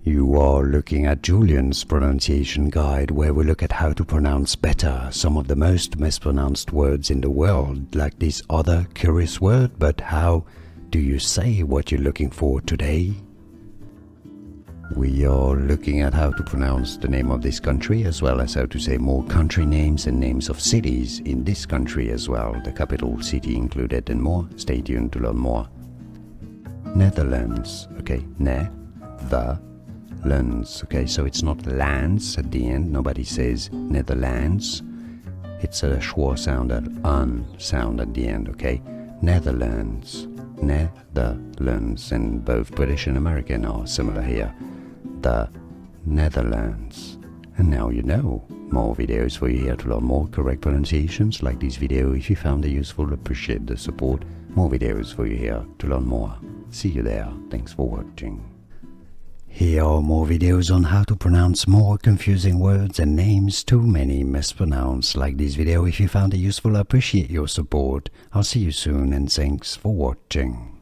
You are looking at Julian's pronunciation guide, where we look at how to pronounce better some of the most mispronounced words in the world, like this other curious word. But how do you say what you're looking for today? We are looking at how to pronounce the name of this country, as well as how to say more country names and names of cities in this country as well, the capital city included, and more. Stay tuned to learn more. Netherlands, okay, Lands, okay, so it's not lands at the end. Nobody says Netherlands. It's a schwa sound, an sound at the end, okay? Netherlands, and both British and American are similar here. The Netherlands. And now you know. More videos for you here to learn more correct pronunciations like this video. If you found it useful, appreciate the support. More videos for you here to learn more. See you there. Thanks for watching. Here are more videos on how to pronounce more confusing words and names too many mispronounced. Like this video if you found it useful. I appreciate your support. I'll see you soon and thanks for watching.